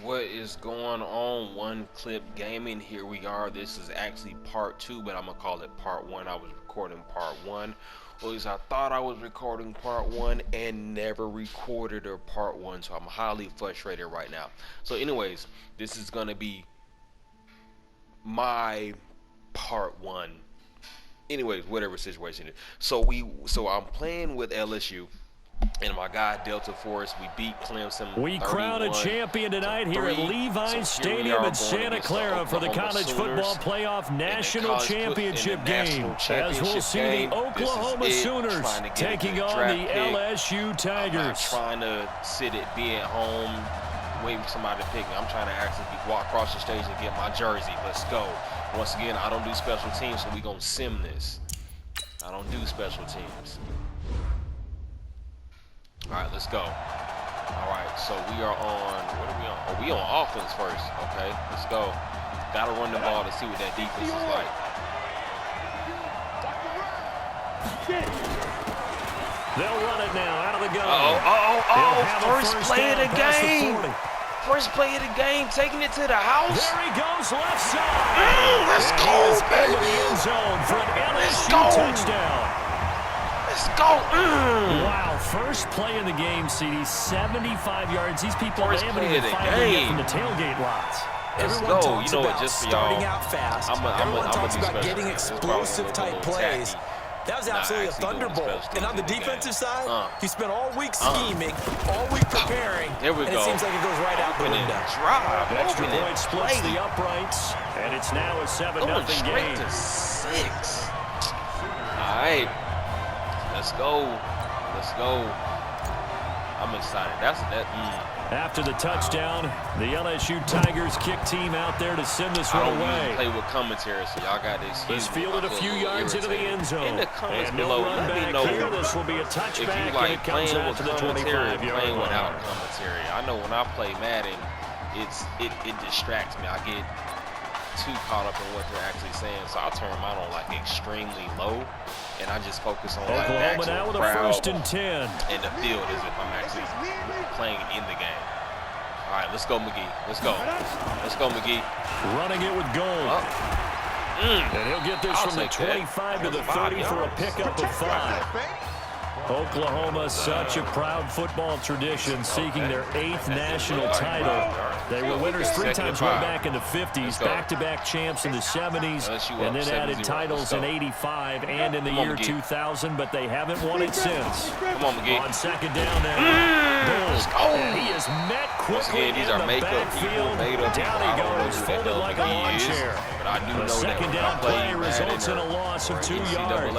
What is going on? One Clip Gaming. Here we are. This is actually part 2, but I'm gonna call it part 1. I was recording part 1, or at least I thought I was recording part 1 and never recorded a part 1, so I'm highly frustrated right now. So anyways, this is gonna be my part 1. Anyways, whatever situation it is. So I'm playing with LSU and my guy Deltaforce. We beat Clemson. We crown a champion tonight here at Levi's Stadium in Santa Clara for the College Football Playoff National Championship game. As we'll see the Oklahoma Sooners taking on the LSU Tigers. I'm not trying to sit at be at home waiting for somebody to pick me. I'm trying to actually walk across the stage and get my jersey. Let's go. Once again, I don't do special teams, so we're going to sim this. I don't do special teams. All right, let's go. All right, so we are on, what are we on? Oh, we on offense first. Okay, let's go. Got to run the ball to see what that defense is like. They'll run it now, out of the gun. First play of the game. First play of the game, taking it to the house. There he goes, left side. Let's go, baby. Into the end zone for an LSU touchdown. Let's go. Wow, first play of the game, CD, 75 yards. These people haven't even fired yet from the tailgate lots. Let's Everyone go. talks You know what, about just for starting y'all, out fast. Everyone talks about getting explosive type plays. That was absolutely a thunderbolt. And on the defensive side, he spent all week scheming, all week preparing, There we and go. it seems like it goes right out the window. Drive. Extra point splits the uprights, and it's now a 7-0 game. To 6. All right. Let's go. Let's go. I'm excited. After the touchdown, the LSU Tigers kick team out there to send this one I don't away. usually play with commentary, so y'all got this. He's fielded a few yards into the end zone. In the comments and below, no run let me back know here. This will be a touchback, if you and like it comes playing out with to the commentary, 25-yard playing line. without commentary. I know when I play Madden, it distracts me. I get too caught up in what they're actually saying, so I'll turn mine on like extremely low, and I just focus on like the Oklahoma now actual with a crowd 1st and 10. and the field as if I'm actually playing in the game. All right, let's go, McGee. Let's go. Let's go, McGee. Running it with goal. And he'll get this from the 25 to the 30 for a pickup of 5. Oklahoma, such a proud football tradition, seeking their 8th national title. They were winners 3 times way back in the 50s, back-to-back champs in the 70s, and then added titles in 85 and in the year 2000, but they haven't won it since. Come on, McGee. On second down now. And he is met quickly in the backfield. Down he goes, folded like a lawn chair. The second down play results in a loss of 2 yards.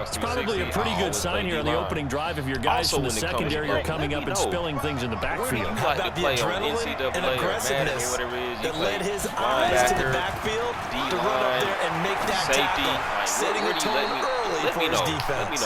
It's probably a pretty good sign here on the opening drive if your guys from the secondary are coming up and spilling things in the backfield. How about the adrenaline and aggressiveness that led his eyes to the backfield to run up there and make that tackle, setting a tone early for his defense.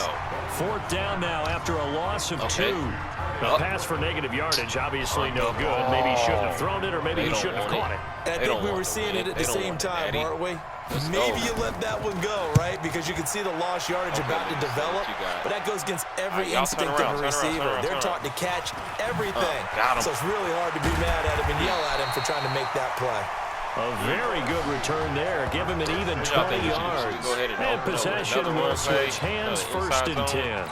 4th down now after a loss of 2. A pass for negative yardage, obviously no good. Maybe he shouldn't have thrown it, or maybe he shouldn't have caught it. And I think we were seeing it at the same time, aren't we? Maybe you let that one go, right? Because you can see the lost yardage about to develop. But that goes against every instinct of a receiver. They're taught to catch everything. So it's really hard to be mad at him and yell at him for trying to make that play. A very good return there. Give him an even 20 yards. And possession will switch hands, 1st and 10.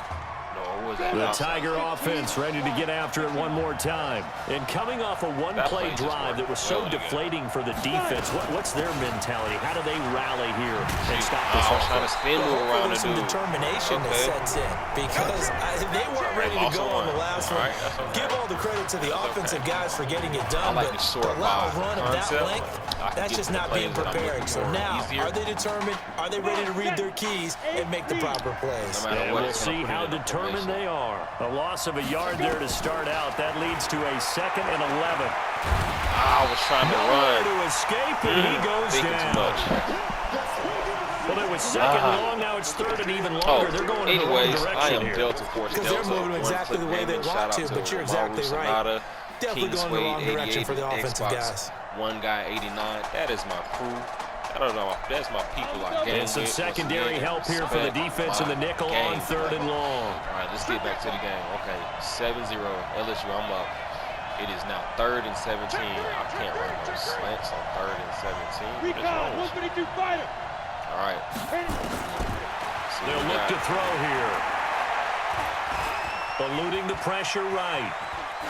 The Tiger offense ready to get after it one more time. And coming off a one-play drive that was so deflating for the defense, what's their mentality? How do they rally here and stop this offense? Hopefully some determination that sets in, because they weren't ready to go on the last one. Give all the credit to the offensive guys for getting it done, but to allow a run of that length, that's just not being prepared. So now, are they determined? Are they ready to read their keys and make the proper plays? And we'll see how determined they are. A loss of a yard there to start out. That leads to a 2nd and 11. I was trying to run. To escape, and he goes down. Well, it was 2nd long. Now it's 3rd and even longer. They're going in the wrong direction here. Because they're moving exactly the way they want to, but you're exactly right. Definitely going in the wrong direction for the offensive guys. One guy, 89. That is my crew. I don't know. That's my people. And some secondary help here for the defense in the nickel on 3rd and long. All right, let's get back to the game. Okay, 7-0 LSU. I'm up. It is now 3rd and 17. I can't run those slants on 3rd and 17. All right. They'll look to throw here. Eluding the pressure right.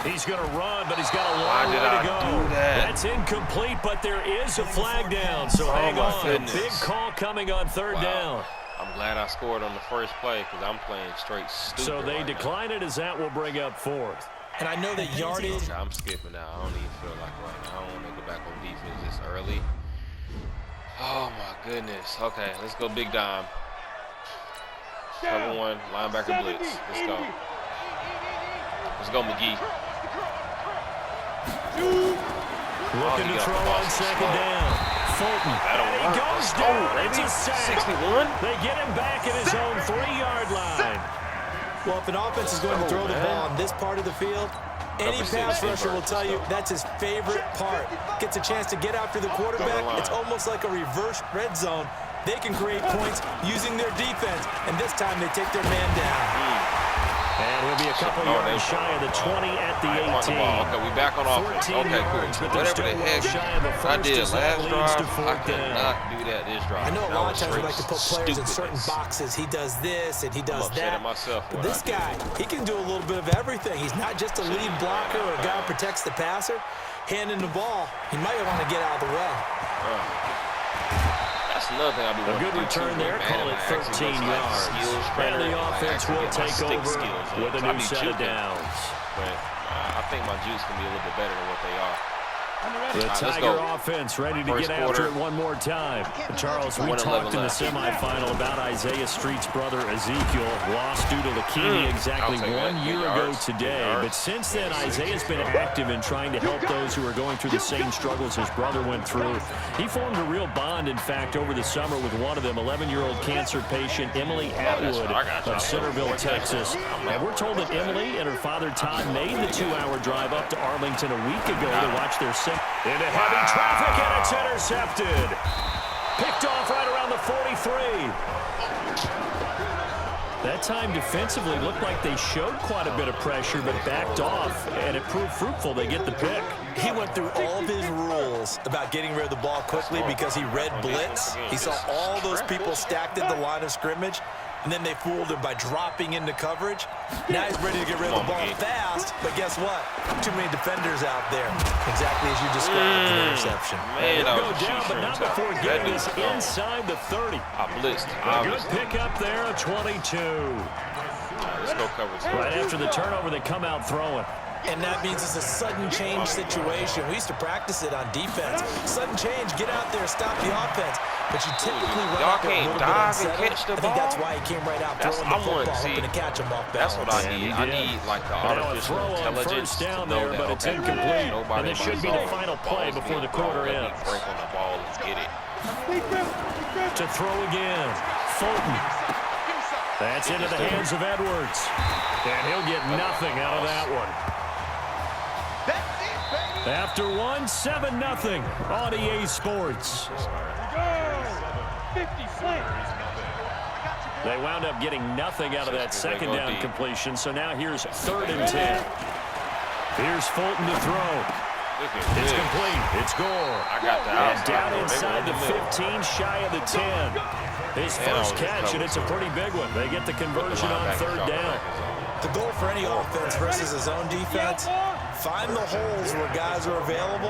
He's going to run, but he's got a long way to go. That's incomplete, but there is a flag down. So hang on. Goodness. A big call coming on 3rd down. I'm glad I scored on the first play because I'm playing straight stupid. So they decline it as that will bring up 4th. And I know that yardage. Okay, I'm skipping now. I don't even feel like right now. I don't want to go back on defense this early. Oh, my goodness. Okay, let's go big dime. Cover 1, linebacker blitz. Let's go. Let's go, McGee. Looking to throw on 2nd down. Fulton. And he goes down. It's a sack. 61. They get him back at his own 3-yard line. Well, if an offense is going to throw the ball on this part of the field, any pass rusher will tell you that's his favorite part. Gets a chance to get after the quarterback. It's almost like a reverse red zone. They can create points using their defense, and this time they take their man down. And we'll be a couple yards shy of the 20 at the 18. Okay, we back on offense. Okay, cool. Whatever the heck I did last drive, I could not do that this drive. I know a lot of times we like to put players in certain boxes. He does this and he does that. But this guy, he can do a little bit of everything. He's not just a lead blocker or a guy who protects the passer. Handing the ball, he might want to get out of the way. That's another thing I do. A good return there, call it 13 yards. And the offense will take over with a new set of downs. But I think my juice can be a little bit better than what they are. The Tiger offense ready to get after it one more time. Charles, we talked in the semifinal about Isaiah Street's brother Ezekiel, lost due to leukemia exactly 1 year ago today. But since then, Isaiah's been active in trying to help those who are going through the same struggles his brother went through. He formed a real bond, in fact, over the summer with one of them, 11-year-old cancer patient Emily Atwood of Centerville, Texas. And we're told that Emily and her father Todd made the 2-hour drive up to Arlington a week ago to watch their into heavy traffic, and it's intercepted. Picked off right around the 43. That time defensively looked like they showed quite a bit of pressure, but backed off, and it proved fruitful. They get the pick. He went through all of his rules about getting rid of the ball quickly because he read blitz. He saw all those people stacked at the line of scrimmage, and then they fooled him by dropping into coverage. Now he's ready to get rid of the ball fast, but guess what? Too many defenders out there. Exactly as you described the interception. Man, go down, but not before getting us inside the 30. I blitzed. A good pick up there, a 22. Let's go cover. Right after the turnover, they come out throwing. And that means it's a sudden change situation. We used to practice it on defense. Sudden change, get out there, stop the offense. But you typically run out there a little bit unsettled. I think that's why he came right out throwing the football, hoping to catch him off balance. That's what I need. I need like the artificial intelligence down there, but it's incomplete. And this should be the final play before the quarter ends. Break on the ball and get it. To throw again, Fulton. That's into the hands of Edwards. And he'll get nothing out of that one. After one, 7-0 on EA Sports. They wound up getting nothing out of that second down completion, so now here's 3rd and 10. Here's Fulton to throw. It's complete. It's Gore. And down inside the 15, shy of the 10. His first catch, and it's a pretty big one. They get the conversion on 3rd down. The goal for any offense versus his own defense, find the holes where guys are available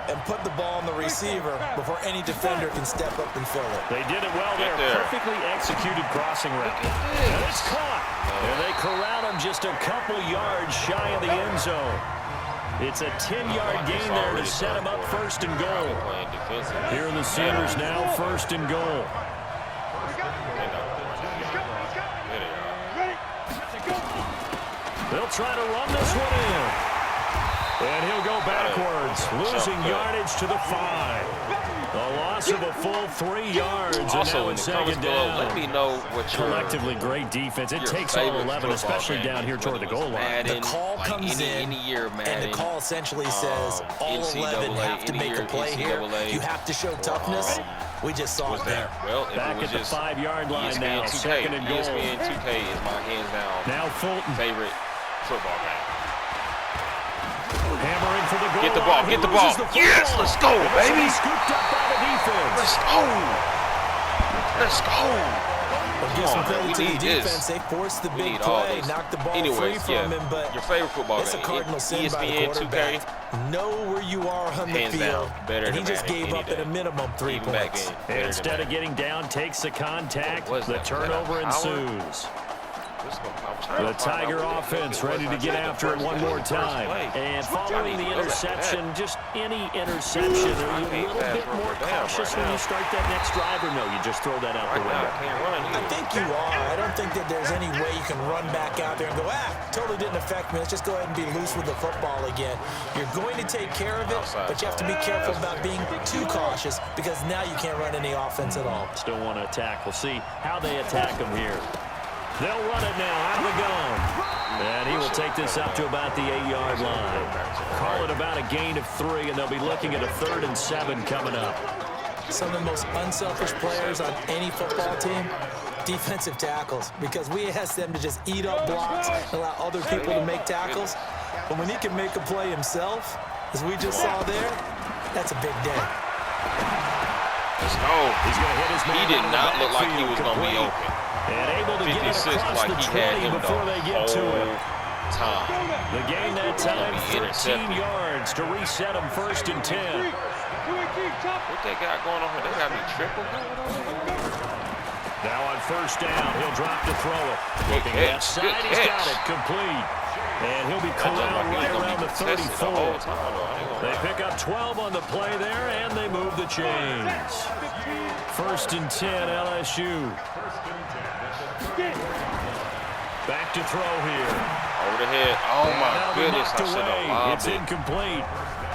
and put the ball on the receiver before any defender can step up and fill it. They did it well there. Perfectly executed crossing route. And it's caught. And they corral him just a couple yards shy of the end zone. It's a 10-yard gain there to set him up 1st and goal. Here are the Sooners now, 1st and goal. They'll try to run this one in. And he'll go backwards, losing yardage to the 5. A loss of a full 3 yards. Also, in the comments below, let me know what your collectively great defense. It takes all 11, especially down here toward the goal line. The call comes in, and the call essentially says all 11 have to make a play here. You have to show toughness. We just saw it there. Well, back at the 5-yard line now, 2nd and goal. ESPN 2K is my hands down now Fulton. favorite football game. Hammer Get the ball. Get the ball. Yes, let's go, baby. Scooped up by the defense. Let's go. Let's go. Well, give some credit to the defense. They forced the big play, knocked the ball free from him, but your favorite football it's a cardinal sin by the ESPN quarterback. 2K. Know where you are on the field, and he just gave up at a minimum 3 points. Instead of getting down, takes the contact. The turnover ensues. The Tiger offense ready to get after it one more time. And following the interception, just any interception, are you a little bit more cautious when you start that next drive, or no, you just throw that out the window? I think you are. I don't think that there's any way you can run back out there and go, totally didn't affect me. Let's just go ahead and be loose with the football again. You're going to take care of it, but you have to be careful about being too cautious because now you can't run any offense at all. Still want to attack. We'll see how they attack them here. They'll run it now out of the gun. And he will take this up to about the 8-yard line. Call it about a gain of 3, and they'll be looking at a 3rd and 7 coming up. Some of the most unselfish players on any football team, defensive tackles, because we ask them to just eat up blocks and allow other people to make tackles. But when he can make a play himself, as we just saw there, that's a big day. Let's go. He's going to hit his man. He did not look like he was going to be open. And able to get it across like the he had 20 him before they get to it. Time. The gain that time, 13 yards to reset them 1st and 10. What they got going on here? They got me triple going on here. Now on 1st down, he'll drop to throw it. Looking left side, he's got it complete. And he'll be corralled right around the 34. They pick up 12 on the play there, and they move the chains. 1st and 10, LSU. Back to throw here. Over the head. Oh, my goodness. I should have lobbed It's incomplete.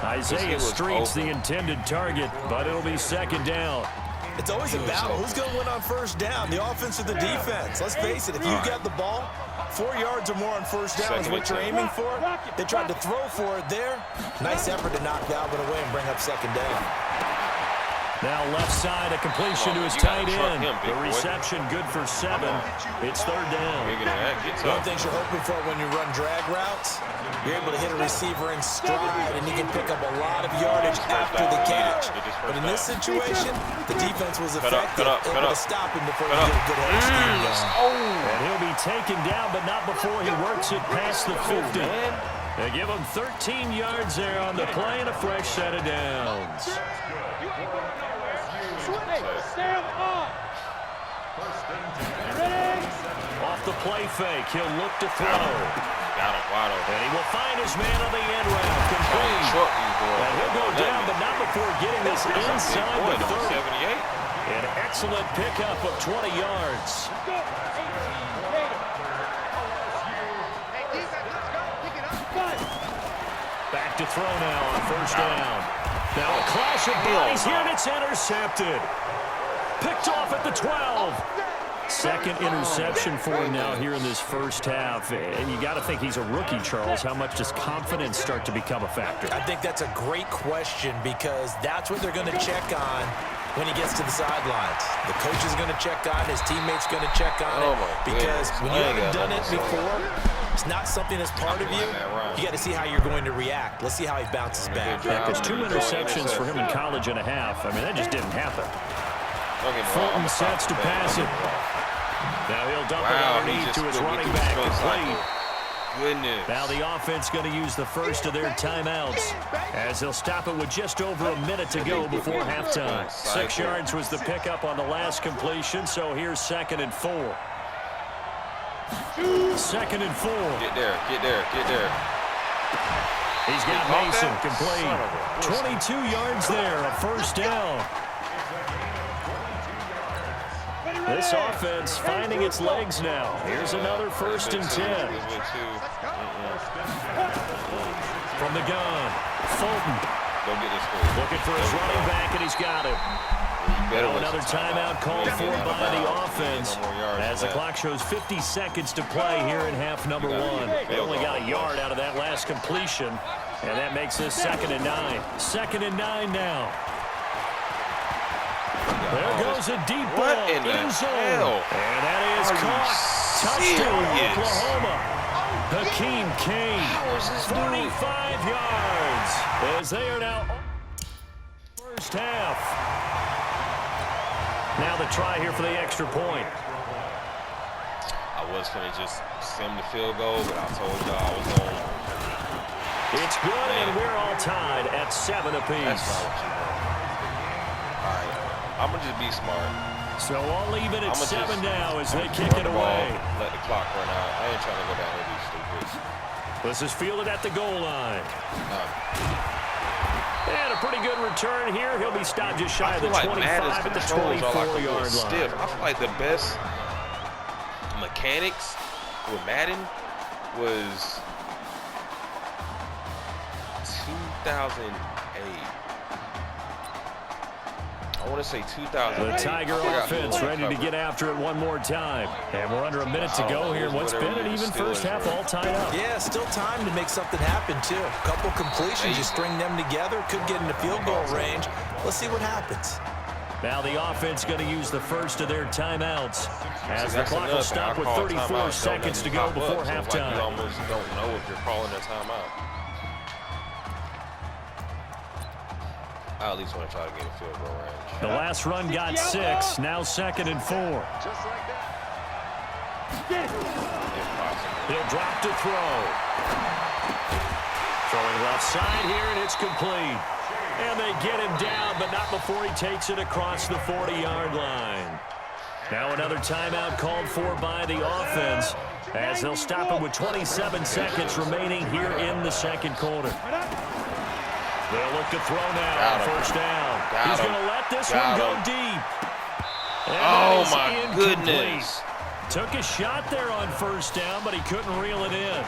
Isaiah Street's the intended target, but it'll be 2nd down. It's always a battle. Who's going to win on 1st down, the offense or the defense? Let's face it, if you get the ball, 4 yards or more on 1st down is what you're aiming for. They tried to throw for it there. Nice effort to knock that one away and bring up 2nd down. Now left side, a completion to his tight end. The reception good for 7. It's 3rd down. One of the things you're hoping for when you run drag routes, you're able to hit a receiver in stride, and he can pick up a lot of yardage after the catch. But in this situation, the defense was effective, able to stop him before he did a good head scheme down. And he'll be taken down, but not before he works it past the 50. They give him 13 yards there on the play and a fresh set of downs. Off the play fake, he'll look to throw. Got him wide open. And he will find his man on the end route. Complete. And he'll go down, but not before getting this inside the 30. An excellent pickup of 20 yards. Back to throw now on 1st down. Now a clash of bodies here, and it's intercepted. Picked off at the 12. 2nd interception for him now here in this 1st half. And you got to think he's a rookie, Charles. How much does confidence start to become a factor? I think that's a great question because that's what they're going to check on when he gets to the sidelines. The coach is going to check on, his teammates going to check on it because when you haven't done it before, it's not something that's part of you. You got to see how you're going to react. Let's see how he bounces back. Yeah, because 2 interceptions for him in college and a half. I mean, that just didn't happen. Fulton sets to pass it. Now he'll dump it underneath to his running back. Complete. Goodness. Now the offense going to use the first of their timeouts as they'll stop it with just over a minute to go before halftime. 6 yards was the pickup on the last completion, so here's 2nd and 4. 2nd and 4. Get there, get there, get there. He's got Mason complete. 22 yards there, a 1st down. This offense finding its legs now. Here's another 1st and 10. From the gun, Fulton. Looking for his running back, and he's got it. Another timeout called for by the offense as the clock shows 50 seconds to play here in half number 1. They only got a yard out of that last completion, and that makes this 2nd and 9. 2nd and 9 now. There goes a deep ball in zone. And that is caught. Touchdown, Oklahoma. Hakeem Kane, 45 yards. as they are now first half. Now the try here for the extra point. I was going to just send the field goal, but I told y'all I was going. It's good, and we're all tied at 7 apiece. That's not what you want. All right, I'm going to just be smart. So all even at 7 now as they kick it away. Let the clock run out. I ain't trying to go down and be stupid. This is fielded at the goal line. And a pretty good return here. He'll be stopped just shy of the 25 at the 24-yard line. I feel like the best mechanics with Madden was 2008. I want to say 2008. The Tiger offense ready to get after it one more time. And we're under a minute to go here. What's been an even first half all tied up. Yeah, still time to make something happen, too. A couple completions, you string them together, could get into field goal range. Let's see what happens. Now the offense going to use the first of their timeouts as the clock will stop with 34 seconds to go before halftime. You almost don't know if you're calling a timeout. I at least want to try to get a field goal range. The last run got 6. Now 2nd and 4. Just like that. He'll drop to throw. Throwing left side here, and it's complete. And they get him down, but not before he takes it across the 40-yard line. Now another timeout called for by the offense as they'll stop him with 27 seconds remaining here in the second quarter. They'll look to throw now on first down. He's going to let this one go deep. Oh, my goodness. Took a shot there on first down, but he couldn't reel it in.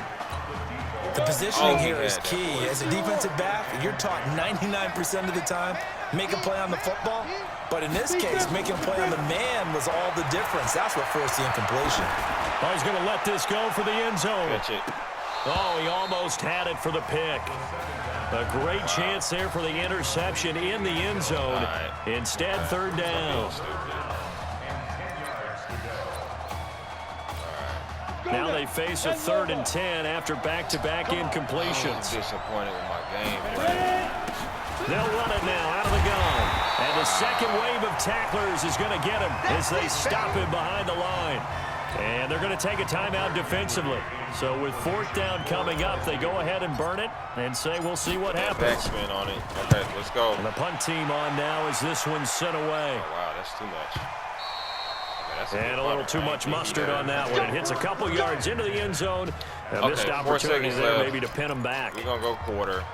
The positioning here is key. As a defensive back, you're taught 99% of the time, make a play on the football. But in this case, making a play on the man was all the difference. That's what forced the incompletion. Oh, he's going to let this go for the end zone. Catch it. Oh, he almost had it for the pick. A great chance there for the interception in the end zone. Instead, third down. Now they face a 3rd and 10 after back-to-back incompletions. I'm disappointed with my game. They'll run it now out of the gun. And the second wave of tacklers is going to get him as they stop him behind the line. And they're going to take a timeout defensively. So with 4th down coming up, they go ahead and burn it and say we'll see what happens. Backspin on it. Okay, let's go. And the punt team on now as this one's sent away. Oh, wow, that's too much. And a little too much mustard on that one. It hits a couple yards into the end zone. A missed opportunity there maybe to pin them back. We're going to go quarter.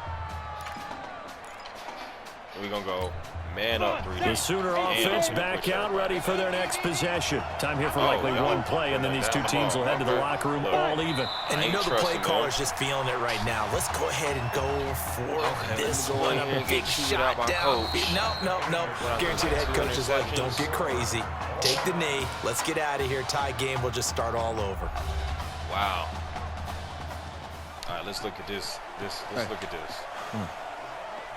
We're going to go man up 3. The Sooner offense back out ready for their next possession. Time here for likely one play, and then these two teams will head to the locker room all even. And you know the play caller's just feeling it right now. Let's go ahead and go for this one. A big shot down. No. Guarantee the head coach is like, don't get crazy. Take the knee. Let's get out of here. Tie game. We'll just start all over. Wow. All right, let's look at this. Let's look at this.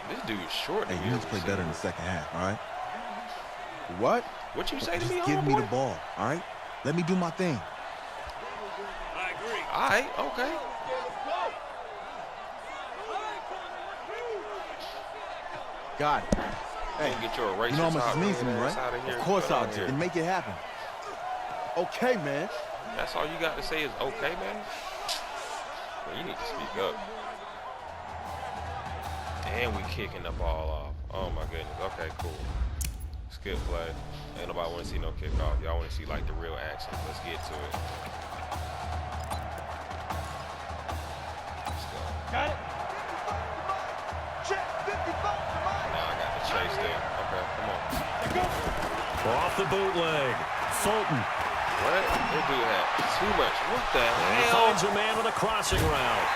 This dude's short. Hey, you need to play better in the second half, all right? What? What you say to me, Just give me the ball, all right? Let me do my thing. I agree. All right, okay. Got it. Hey, get your you know how much this means to me, right? Of course I'll do. And make it happen. Okay, man. That's all you got to say is okay, man? Well, you need to speak up. And we kicking the ball off. Oh, my goodness. Okay, cool. Skip play. Ain't nobody want to see no kickoff. Y'all want to see, like, the real action. Let's get to it. Let's go. Got it. Now I got the chase there. Okay, come on. Off the bootleg. Fulton. What? They do that. Too much. What the hell? He finds a man with a crossing route.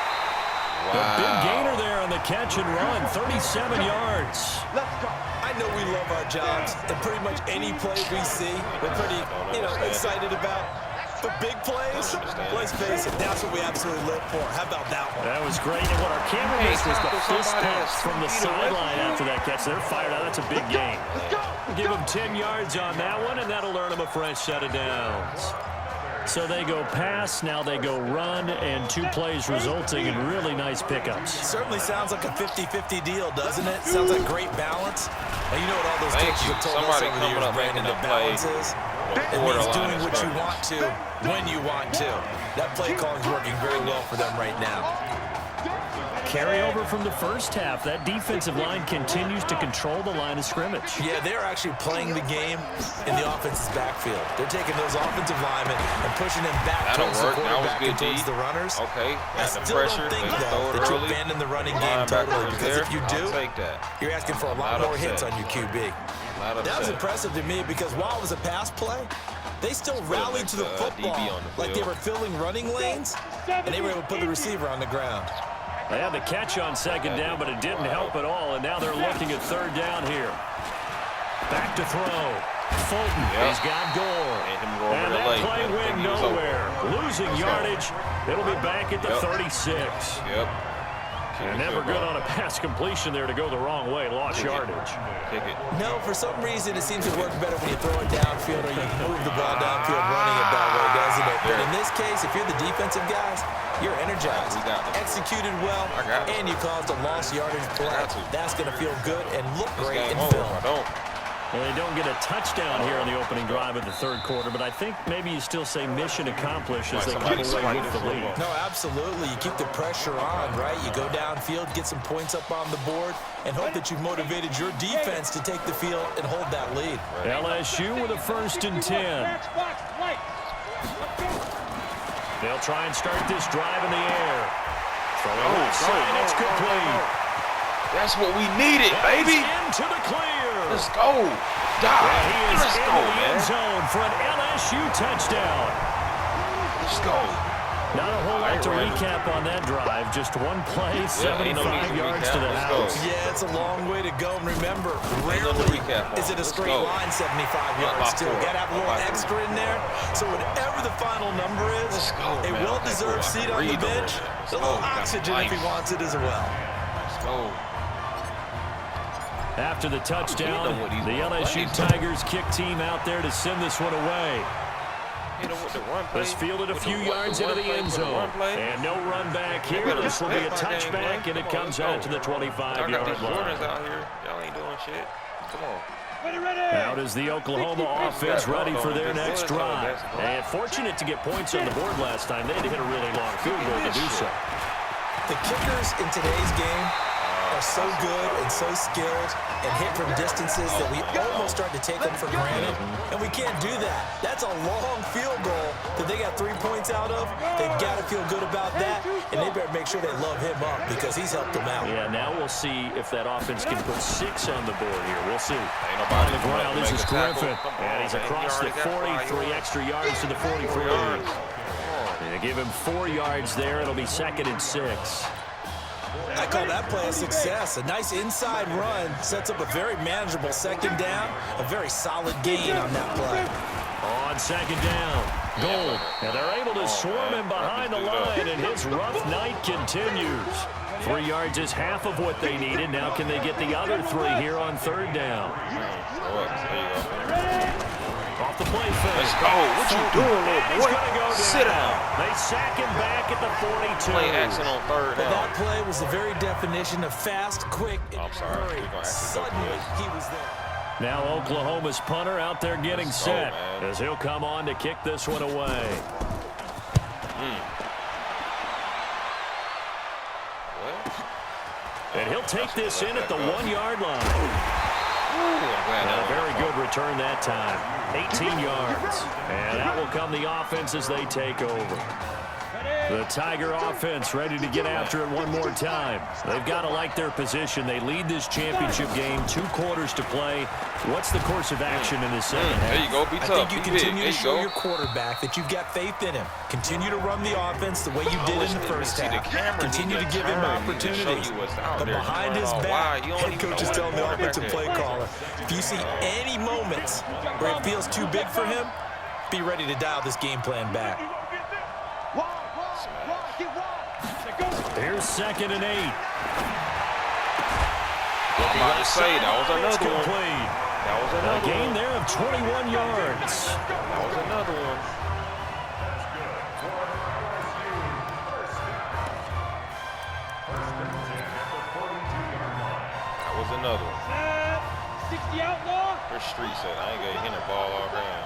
Wow. A big gainer there on the catch and run. 37 yards. Let's go. I know we love our jobs, and pretty much any play we see, we're pretty, excited about. But big plays, let's face it, that's what we absolutely live for. How about that one? That was great. And what our camera missed was the fist pumps from the sideline after that catch. They're fired out. That's a big gain. Give them 10 yards on that one, and that'll earn them a fresh set of downs. So they go pass, now they go run, and 2 plays resulting in really nice pickups. Certainly sounds like a 50-50 deal, doesn't it? Sounds like great balance. And you know what all those coaches have told us over the years, Brandon, that balance is? It means doing what you want to, when you want to. That play calling is working very well for them right now. Carry over from the first half. That defensive line continues to control the line of scrimmage. Yeah, they're actually playing the game in the offense's backfield. They're taking those offensive linemen and pushing them back towards the quarterback and towards the runners. Okay, I still don't think, though, that you abandon the running game totally, because if you do, you're asking for a lot more hits on your QB. That was impressive to me because while it was a pass play, they still rallied to the football like they were filling running lanes, and they were able to put the receiver on the ground. They had the catch on second down, but it didn't help at all, and now they're looking at third down here. Back to throw. Fulton, he's got Gore. And that play went nowhere. Losing yardage. It'll be back at the 36. Yep. And never good on a pass completion there to go the wrong way. Lost yardage. Kick it. No, for some reason it seems to work better when you throw it downfield or you move the ball downfield running it that way, doesn't it? But in this case, if you're the defensive guys, you're energized, executed well, and you caused a lost yardage play. That's going to feel good and look great in film. Well, they don't get a touchdown here on the opening drive of the third quarter, but I think maybe you still say mission accomplished as they come away with the lead. No, absolutely. You keep the pressure on, right? You go downfield, get some points up on the board, and hope that you've motivated your defense to take the field and hold that lead. LSU with a 1st and 10. They'll try and start this drive in the air. Throwing outside, it's complete. That's what we needed, baby. Into the clear. Let's go. Let's go, man. End zone for an LSU touchdown. Let's go. Not a whole lot to recap on that drive. Just one play, 75 yards to the house. Yeah, it's a long way to go. And remember, rarely is it a straight line 75 yards, too. Got to have a little extra in there. So whatever the final number is, a well-deserved seat on the bench, a little oxygen if he wants it as well. Let's go. After the touchdown, the LSU Tigers kick team out there to send this one away. This fielded a few yards into the end zone. And no run back here. This will be a touchback, and it comes out to the 25-yard line. Y'all ain't doing shit. Come on. Out is the Oklahoma offense ready for their next drive. And fortunate to get points on the board last time. They had to hit a really long field goal to do so. The kickers in today's game are so good and so skilled and hit from distances that we almost start to take them for granted, and we can't do that. That's a long field goal that they got 3 points out of. They've got to feel good about that, and they better make sure they love him up because he's helped them out. Yeah, now we'll see if that offense can put 6 on the board here. We'll see. On the ground, this is Griffin, and he's across the 40, 3 extra yards to the 43. They give him 4 yards there. It'll be 2nd and 6. I call that play a success. A nice inside run sets up a very manageable second down. A very solid gain on that play. On second down, Gold. And they're able to swarm him behind the line, and his rough night continues. 3 yards is half of what they needed. Now can they get the other 3 here on third down? Off the play fake. Let's go. What you doing, little boy? Sit down. They sack him back at the 42. Play action on third down. That play was the very definition of fast, quick, and I'm sorry. suddenly he was there. Now Oklahoma's punter out there getting set as he'll come on to kick this one away. And he'll take this in at the 1-yard line. And a very good return that time. 18 yards. And that will come the offense as they take over. The Tiger offense ready to get after it one more time. They've got to like their position. They lead this championship game, 2 quarters to play. What's the course of action in this second half? There you go. Be tough. I think you continue to show your quarterback that you've got faith in him. Continue to run the offense the way you did in the first half. Continue to give him opportunities. But behind his back, head coach is telling the offensive play caller, if you see any moments where it feels too big for him, be ready to dial this game plan back. Here's 2nd and 8. I'm about to say, that was another one. A gain there of 21 yards. That was another one. Here's another one. 60 outlaw. Where's Streets at? I ain't gonna hit a ball all down.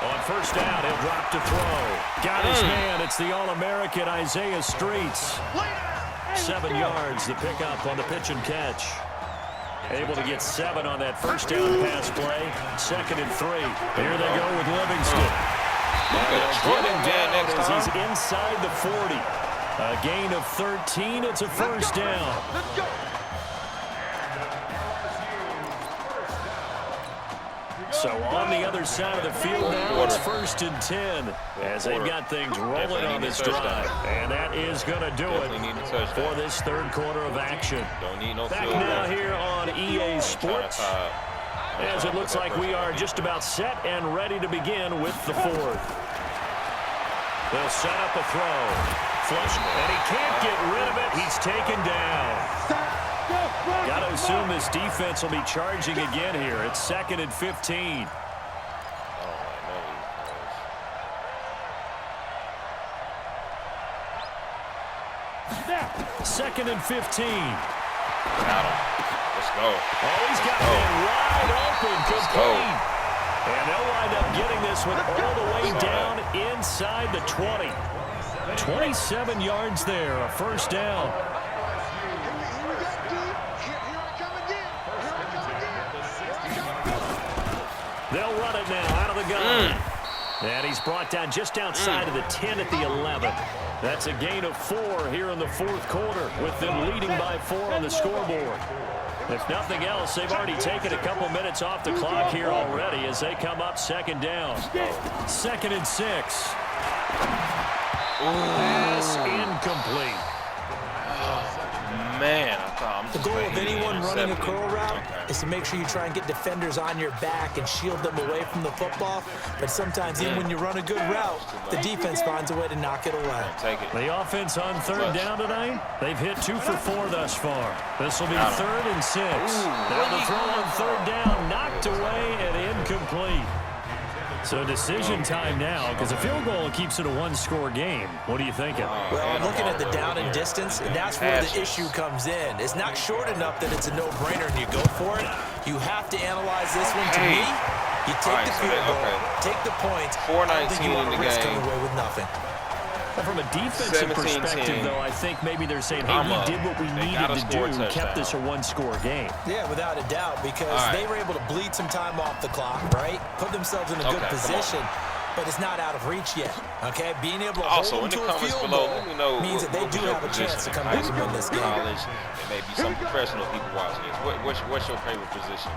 On first down, he'll drop to throw. Got his man. It's the All-American Isaiah Streets. 7 yards, the pickup on the pitch and catch. Able to get 7 on that first down pass play. 2nd and 3. Here they go with Livingston. They'll get him down as he's inside the 40. A gain of 13. It's a first down. Let's go. So on the other side of the field now, it's 1st and 10 as they've got things rolling on this drive. And that is going to do it for this third quarter of action. Back now here on EA Sports, as it looks like we are just about set and ready to begin with the fourth. They'll set up a throw. Flush, and he can't get rid of it. He's taken down. Got to assume this defense will be charging again here. It's 2nd and 15. Second and 15. Got him. Let's go. Oh, he's got it wide open. Complete. And they'll wind up getting this one all the way down inside the 20. 27 yards there, a first down. They'll run it now out of the gun. And he's brought down just outside of the 10 at the 11. That's a gain of 4 here in the fourth quarter with them leading by 4 on the scoreboard. If nothing else, they've already taken a couple minutes off the clock here already as they come up 2nd down. 2nd and 6. Pass incomplete. Man, I thought the goal of anyone running a curl route is to make sure you try and get defenders on your back and shield them away from the football. But sometimes even when you run a good route, the defense finds a way to knock it away. The offense on 3rd down tonight, they've hit 2 for 4 thus far. This will be 3rd and 6. Now the throw on 3rd down, knocked away and incomplete. So decision time now, because a field goal keeps it a 1-score game. What are you thinking? Well, I'm looking at the down and distance, and that's where the issue comes in. It's not short enough that it's a no-brainer and you go for it. You have to analyze this one. To me, you take the field goal, take the points. 4:19 in the game. Coming away with nothing. Well, from a defensive perspective, though, I think maybe they're saying, hey, we did what we needed to do, kept this a 1-score game. Yeah, without a doubt, because they were able to bleed some time off the clock, right? Put themselves in a good position, but it's not out of reach yet, okay? Being able to hold them to a field goal means that they do have a chance to come back and win this game. College, there may be some professional people watching this. What's your favorite position?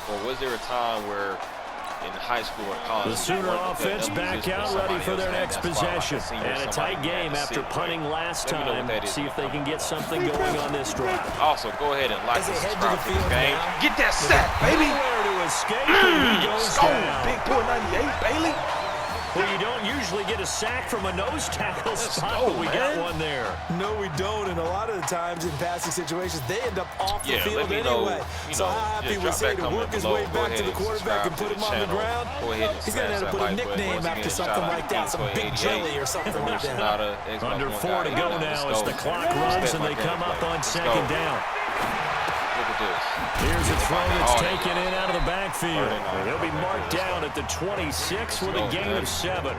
Or was there a time where in high school or college, the Sooner offense back out ready for their next possession. And a tight game after punting last time. See if they can get something going on this drive. Also, go ahead and like and subscribe to this game. Get that sack, baby. Nowhere to escape, and he goes down. Big boy 98, Bailey. Well, you don't usually get a sack from a nose tackle spot, but we got one there. No, we don't, and a lot of the times in passing situations, they end up off the field anyway. So how happy was he to work his way back to the quarterback and put him on the ground? He's going to end up with a nickname after something like that, some Big Jelly or something like that. Under 4 to go now as the clock runs and they come up on 2nd down. Here's a throw that's taken in out of the backfield. He'll be marked down at the 26 with a gain of 7.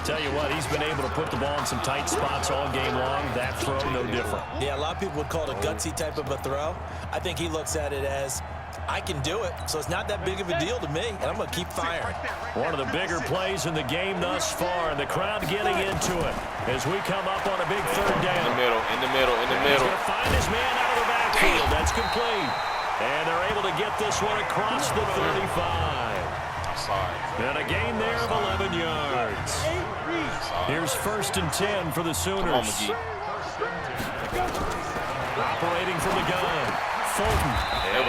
Tell you what, he's been able to put the ball in some tight spots all game long. That throw, no different. Yeah, a lot of people would call it a gutsy type of a throw. I think he looks at it as, I can do it, so it's not that big of a deal to me, and I'm going to keep firing. One of the bigger plays in the game thus far, and the crowd getting into it as we come up on a big 3rd down. In the middle. He's going to find his man out of the backfield. That's complete. And they're able to get this one across the 35. And a gain there of 11 yards. Here's 1st and 10 for the Sooners. Operating from the gun. Fulton.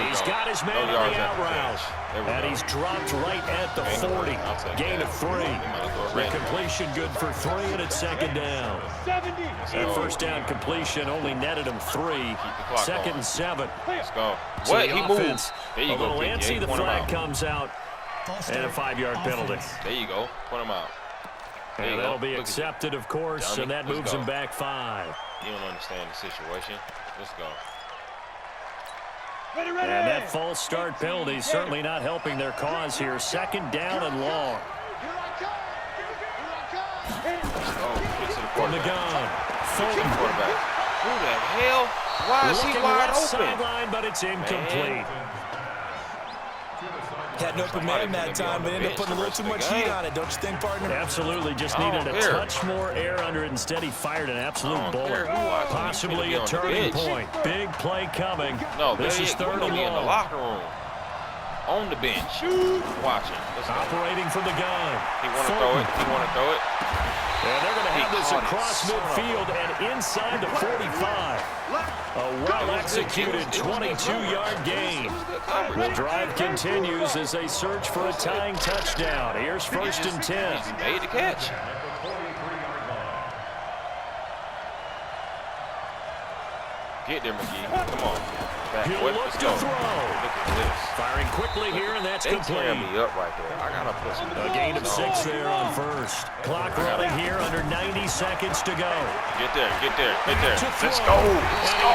He's got his man on the out route. And he's dropped right at the 40. Gain of 3. The completion good for 3, and it's 2nd down. That first down completion only netted him 3. 2nd and 7. Let's go. So What? the He offense, moved. There you go. a little antsy, the flag comes out, and a 5-yard penalty. There you go. Put him out. And that'll be accepted, of course, and that moves him back 5. You don't understand the situation. Let's go. Ready, ready. And that false start penalty is certainly not helping their cause here. 2nd down and long. From the gun. Fulton. Who the hell? Why is he wide open? Sideline, but it's incomplete. Had an open man that time, but ended up putting a little too much heat on it, don't you think, partner? Absolutely. Just needed a touch more air under it. Instead, he fired an absolute bullet. Possibly a turning point. Big play coming. No, this is 3rd and long. In the locker room. On the bench. Watching. Operating from the gun. He want to throw it. He want to throw it. And they're going to have this across midfield and inside the 45. A well-executed 22-yard gain. The drive continues as they search for a tying touchdown. Here's 1st and 10. He made the catch. Get there, McGee. Come on. He'll look to throw. Look at this. Firing quickly here, and that's complete. They tearing me up right there. I got to put some. A gain of 6 there on 1st. Clock running here under 90 seconds to go. Get there, get there, get there. Let's go. Let's go.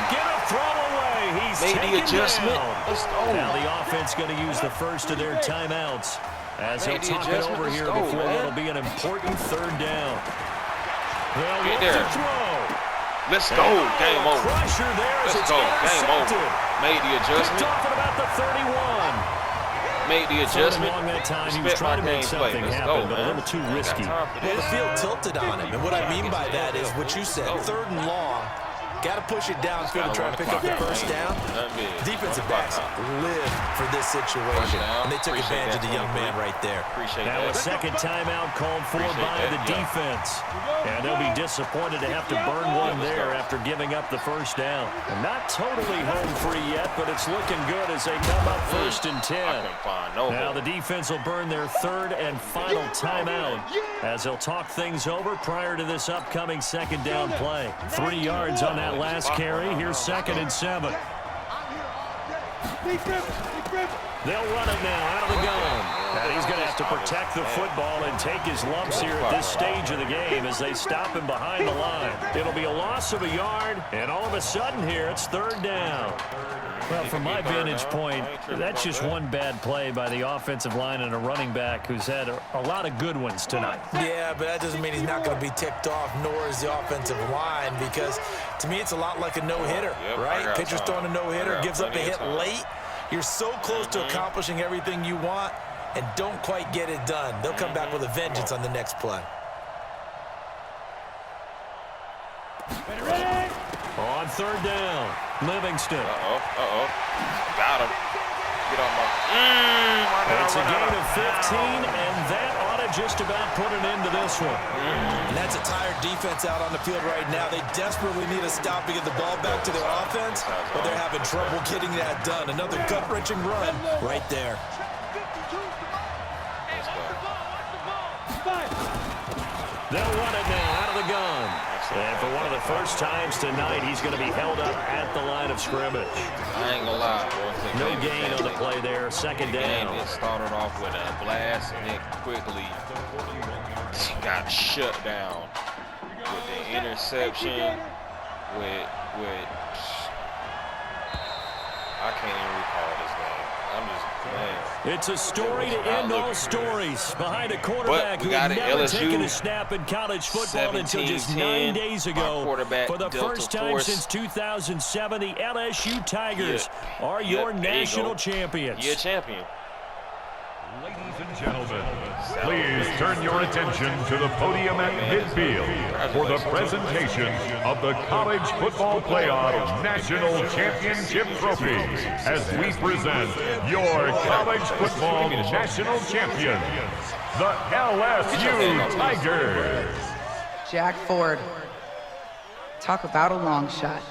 Get a throw away. He's made the adjustment. Down. Let's go. Now the offense going to use the first of their timeouts as he'll talk it over here before what'll be an important 3rd down. They'll look to throw. Let's go. Game over. Pressure there. Let's go. Game over. Made the adjustment. Talking about the 31. Made the adjustment. Long that time, he was trying to make something happen, but a little too risky. Well, the field tilted on him, and what I mean by that is what you said, 3rd and long. Got to push it downfield to try to pick up the 1st down. Defensive backs live for this situation, and they took advantage of the young man right there. Now a 2nd timeout called for by the defense. And they'll be disappointed to have to burn one there after giving up the 1st down. And not totally home free yet, but it's looking good as they come up 1st and 10. Now the defense will burn their 3rd and final timeout as they'll talk things over prior to this upcoming 2nd down play. 3 yards on that last carry. Here's 2nd and 7. They'll run it now out of the gun. And he's going to have to protect the football and take his lumps here at this stage of the game as they stop him behind the line. It'll be a loss of a yard, and all of a sudden here it's 3rd down. Well, from my vantage point, that's just one bad play by the offensive line and a running back who's had a lot of good ones tonight. Yeah, but that doesn't mean he's not going to be ticked off, nor is the offensive line, because to me it's a lot like a no-hitter, right? Pitcher's throwing a no-hitter, gives up a hit late. You're so close to accomplishing everything you want and don't quite get it done. They'll come back with a vengeance on the next play. On 3rd down, Livingston. Got him. Get on my. It's a gain of 15, and that ought to just about put an end to this one. And that's a tired defense out on the field right now. They desperately need a stop to get the ball back to their offense, but they're having trouble getting that done. Another gut-wrenching run right there. They'll run it now out of the gun. And for one of the first times tonight, he's going to be held up at the line of scrimmage. I ain't gonna lie. No gain on the play there. 2nd down. It started off with a blast, and it quickly got shut down with the interception. With I can't even recall this game. I'm just playing. It's a story to end all stories behind a quarterback who had never taken a snap in college football until just 9 days ago. For the first time since 2007, the LSU Tigers are your national champions. You're a champion. Ladies and gentlemen, please turn your attention to the podium at midfield for the presentation of the College Football Playoff National Championship Trophy as we present your College Football National Champions, the LSU Tigers. Jack Ford, talk about a long shot.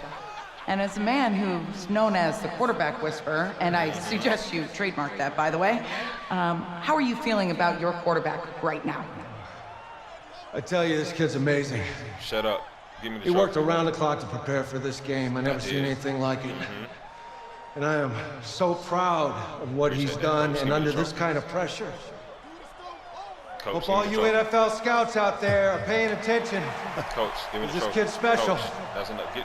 And as a man who's known as the quarterback whisperer, and I suggest you trademark that, by the way, how are you feeling about your quarterback right now? I tell you, this kid's amazing. Shut up. Give me the He worked around the clock to prepare for this game. I never seen anything like it. And I am so proud of what he's done, and under this kind of pressure. Hope all you NFL scouts out there are paying attention. Coach, give me the this kid's special. Coach, that's enough.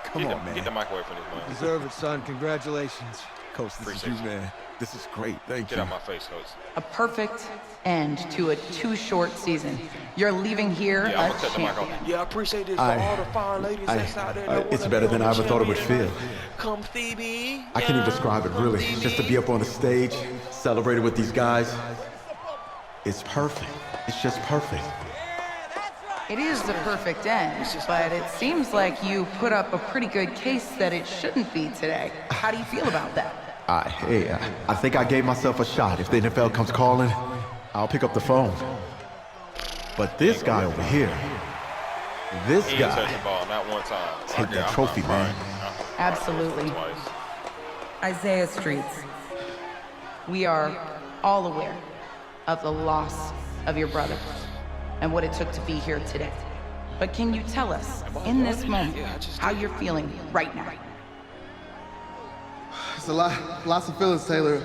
Come on, man. Get the mic away from this, man. You deserve it, son. Congratulations. Coach, this is you, man. This is great. Thank you. Get out my face, Coach. A perfect end to a too short season. You're leaving here a champion. Yeah, I appreciate this for all the fine ladies that's out there. It's better than I ever thought it would feel. Come, Phoebe. I can't even describe it, really. Just to be up on the stage, celebrated with these guys. It's perfect. It's just perfect. It is the perfect end, but it seems like you put up a pretty good case that it shouldn't be today. How do you feel about that? I think I gave myself a shot. If the NFL comes calling, I'll pick up the phone. But this guy over here, this guy, touched the ball, not one time. Take that trophy, man. Absolutely. Isaiah Streets, we are all aware of the loss of your brother and what it took to be here today. But can you tell us, in this moment, how you're feeling right now? It's lots of feelings, Taylor.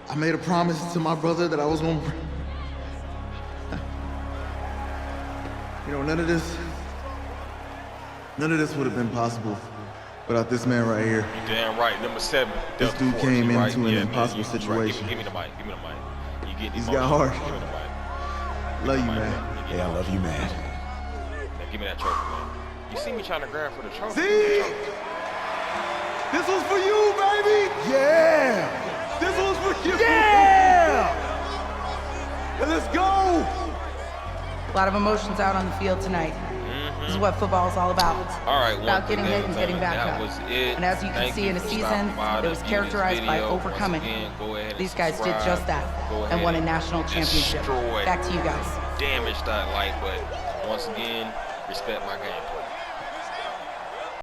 I made a promise to my brother that I was gonna... You know, none of this would have been possible without this man right here. You're damn right. Number 7. This dude came into an impossible situation. Give me the mic. Give me the mic. You get He's got heart. Give me the mic. Love you, man. Yeah, I love you, man. Now give me that trophy, man. You see me trying to grab for the trophy. See? This was for you, baby! Yeah! This was for you! Yeah! And let's go! A lot of emotions out on the field tonight. This is what football is all about. All right, about getting hit and getting back up. That was it. And as you can see in a season, it was characterized by overcoming. These guys did just that and won a national championship. Back to you guys. Damaged that light, but once again, respect my game.